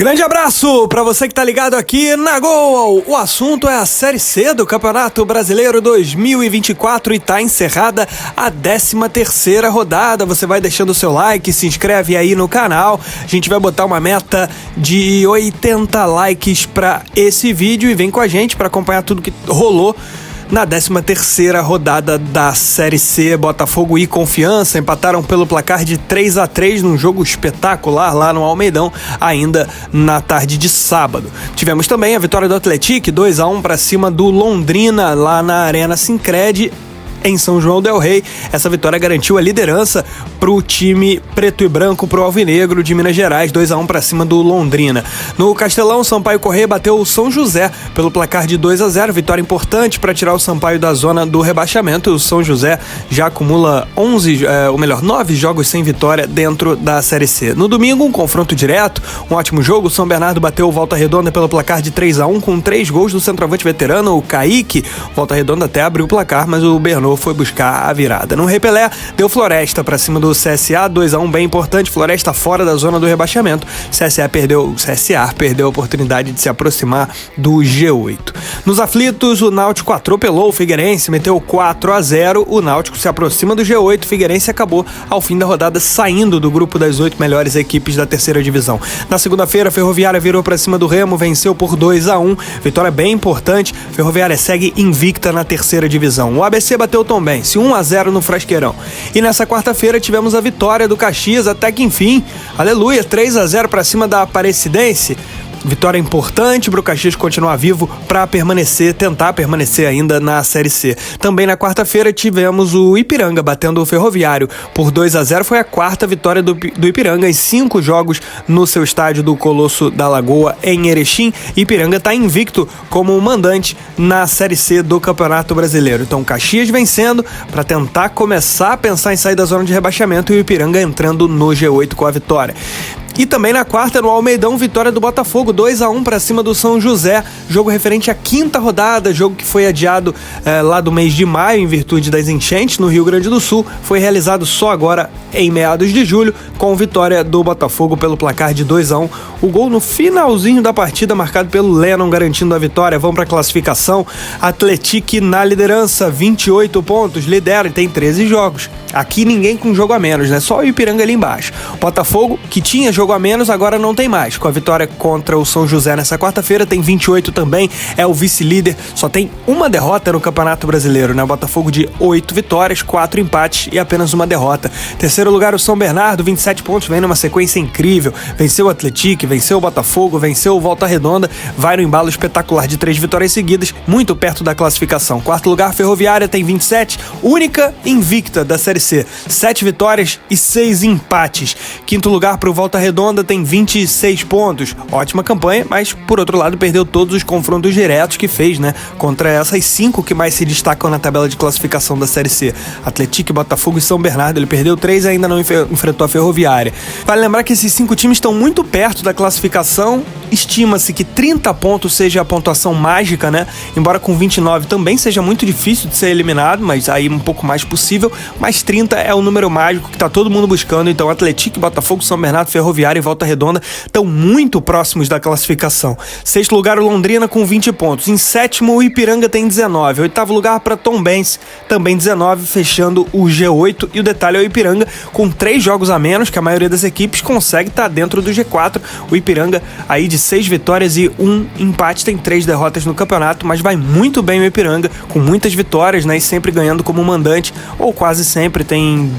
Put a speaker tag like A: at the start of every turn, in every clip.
A: Grande abraço para você que tá ligado aqui na Gol. O assunto é a Série C do Campeonato Brasileiro 2024 e tá encerrada a 13ª rodada. Você vai deixando o seu like, se inscreve aí no canal. A gente vai botar uma meta de 80 likes para esse vídeo e vem com a gente para acompanhar tudo que rolou na 13ª rodada da Série C. Botafogo e Confiança empataram pelo placar de 3-3 num jogo espetacular lá no Almeidão, ainda na tarde de sábado. Tivemos também a vitória do Atlético, 2-1 para cima do Londrina, lá na Arena Sincred, em São João del Rei. Essa vitória garantiu a liderança pro time preto e branco, pro Alvinegro de Minas Gerais, 2-1 para cima do Londrina. No Castelão, Sampaio Corrêa bateu o São José pelo placar de 2-0, vitória importante para tirar o Sampaio da zona do rebaixamento. O São José já acumula 9 jogos sem vitória dentro da Série C. No domingo, um confronto direto, um ótimo jogo. O São Bernardo bateu o Volta Redonda pelo placar de 3-1 com 3 gols do centroavante veterano, o Kaique. Volta Redonda até abriu o placar, mas o Bernô foi buscar a virada. No Repelé, deu Floresta para cima do CSA, 2-1, bem importante. Floresta fora da zona do rebaixamento. CSA perdeu a oportunidade de se aproximar do G8. Nos aflitos, o Náutico atropelou o Figueirense, meteu 4-0. O Náutico se aproxima do G8. O Figueirense acabou ao fim da rodada saindo do grupo das 8 melhores equipes da terceira divisão. Na segunda-feira, a Ferroviária virou para cima do Remo, venceu por 2-1. Vitória bem importante. Ferroviária segue invicta na terceira divisão. O ABC bateu Tombense, 1-0 no Frasqueirão. E nessa quarta-feira tivemos a vitória do Caxias, até que enfim, aleluia, 3-0 para cima da Aparecidense. Vitória importante para o Caxias continuar vivo para tentar permanecer ainda na Série C. Também na quarta-feira tivemos o Ipiranga batendo o Ferroviário por 2-0. Foi a quarta vitória do Ipiranga em 5 jogos no seu estádio do Colosso da Lagoa, em Erechim. Ipiranga está invicto como mandante na Série C do Campeonato Brasileiro. Então, o Caxias vencendo para tentar começar a pensar em sair da zona de rebaixamento e o Ipiranga entrando no G8 com a vitória. E também na quarta, no Almeidão, vitória do Botafogo, 2-1 para cima do São José, jogo referente à 5ª rodada, jogo que foi adiado lá do mês de maio em virtude das enchentes no Rio Grande do Sul, foi realizado só agora em meados de julho, com vitória do Botafogo pelo placar de 2-1, o gol no finalzinho da partida marcado pelo Lennon garantindo a vitória. Vamos para a classificação, Atlético na liderança, 28 pontos, lidera e tem 13 jogos. Aqui ninguém com jogo a menos, né? Só o Ipiranga ali embaixo. Botafogo, que tinha jogo a menos, agora não tem mais. Com a vitória contra o São José nessa quarta-feira, tem 28 também, é o vice-líder, só tem uma derrota no Campeonato Brasileiro, né? Botafogo de 8 vitórias, 4 empates e apenas uma derrota. Terceiro lugar, o São Bernardo, 27 pontos, vem numa sequência incrível. Venceu o Atlético, venceu o Botafogo, venceu o Volta Redonda, vai no embalo espetacular de 3 vitórias seguidas, muito perto da classificação. Quarto lugar, Ferroviária, tem 27, única invicta da Série C, 7 vitórias e 6 empates. Quinto lugar para o Volta Redonda, tem 26 pontos. Ótima campanha, mas por outro lado perdeu todos os confrontos diretos que fez, né? Contra essas 5 que mais se destacam na tabela de classificação da Série C. Atlético, Botafogo e São Bernardo. Ele perdeu 3 e ainda não enfrentou a Ferroviária. Vale lembrar que esses 5 times estão muito perto da classificação. Estima-se que 30 pontos seja a pontuação mágica, né? Embora com 29 também seja muito difícil de ser eliminado, mas aí um pouco mais possível. Mas 30 é o número mágico que tá todo mundo buscando. Então Atlético, Botafogo, São Bernardo, Ferroviária e Volta Redonda estão muito próximos da classificação. Sexto lugar, o Londrina com 20 pontos. Em sétimo, o Ipiranga tem 19. Oitavo lugar para Tombense, também 19, fechando o G8. E o detalhe é o Ipiranga com 3 jogos a menos que a maioria das equipes consegue estar dentro do G4. O Ipiranga aí de 6 vitórias e 1 empate, tem 3 derrotas no campeonato, mas vai muito bem o Ipiranga, com muitas vitórias, né, e sempre ganhando como mandante, ou quase sempre, tem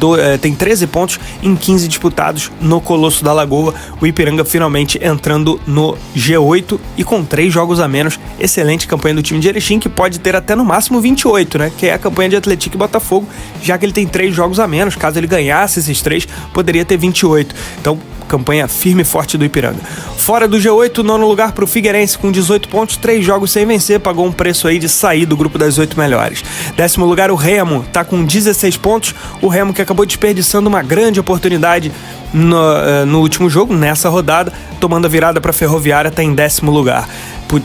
A: 13 pontos em 15 disputados no Colosso da Lagoa. O Ipiranga finalmente entrando no G8 e com 3 jogos a menos. Excelente campanha do time de Erechim, que pode ter até no máximo 28, né, que é a campanha de Atlético e Botafogo, já que ele tem 3 jogos a menos. Caso ele ganhasse esses 3, poderia ter 28. Então, campanha firme e forte do Ipiranga. Fora do G8, nono lugar para o Figueirense com 18 pontos, 3 jogos sem vencer, pagou um preço aí de sair do grupo das 8 melhores. Décimo lugar, o Remo, tá com 16 pontos, o Remo que acabou desperdiçando uma grande oportunidade no último jogo, nessa rodada, tomando a virada para a Ferroviária, tá em 10º lugar.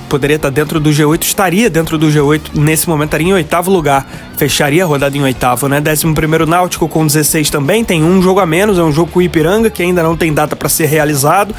A: Poderia estar dentro do G8, estaria dentro do G8, nesse momento estaria em 8º lugar, fecharia a rodada em 8º, né? 11º Náutico com 16 também, tem um jogo a menos, é um jogo com o Ipiranga, que ainda não tem data para ser realizado.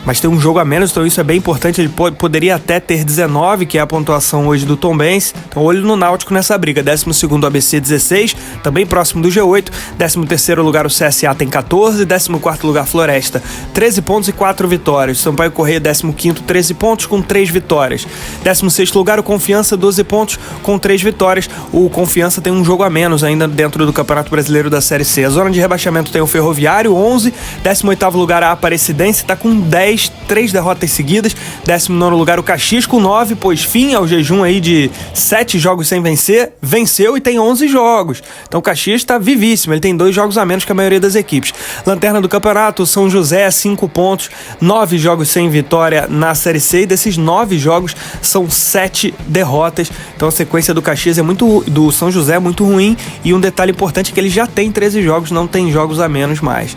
A: mas tem um jogo a menos, então isso é bem importante. Ele poderia até ter 19, que é a pontuação hoje do Tombense. Então olho no Náutico nessa briga. 12º ABC 16, também próximo do G8. 13º lugar o CSA tem 14, 14º lugar Floresta 13 pontos e 4 vitórias. Sampaio Corrêa 15º 13 pontos com 3 vitórias. 16º lugar o Confiança 12 pontos com 3 vitórias. O Confiança tem um jogo a menos ainda dentro do Campeonato Brasileiro da Série C. A zona de rebaixamento tem o Ferroviário 11, 18º lugar a Aparecidense está com 10, 3 derrotas seguidas. 19º lugar o Caxias com 9, pôs fim ao jejum aí de 7 jogos sem vencer, venceu e tem 11 jogos. Então o Caxias está vivíssimo, ele tem 2 jogos a menos que a maioria das equipes. Lanterna do campeonato, São José 5 pontos, 9 jogos sem vitória na Série C, e desses 9 jogos são 7 derrotas. Então a sequência do Caxias do São José é muito ruim, e um detalhe importante é que ele já tem 13 jogos, não tem jogos a menos mais.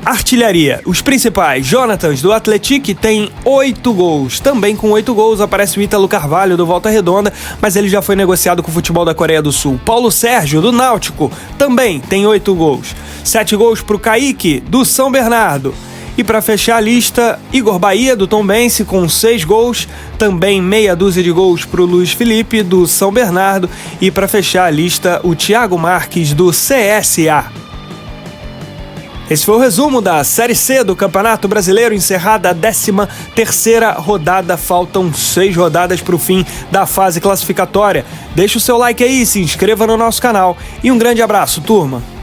A: Artilharia, os principais, Jonatas do Atlético tem 8 gols, também com 8 gols aparece o Ítalo Carvalho do Volta Redonda, mas ele já foi negociado com o futebol da Coreia do Sul. Paulo Sérgio do Náutico também tem 8 gols, 7 gols para o Kaique do São Bernardo. E para fechar a lista, Igor Bahia do Tombense com 6 gols, também meia dúzia de gols para o Luiz Felipe do São Bernardo, e para fechar a lista o Thiago Marques do CSA. Esse foi o resumo da Série C do Campeonato Brasileiro, encerrada a 13ª rodada. Faltam 6 rodadas para o fim da fase classificatória. Deixa o seu like aí, se inscreva no nosso canal e um grande abraço, turma!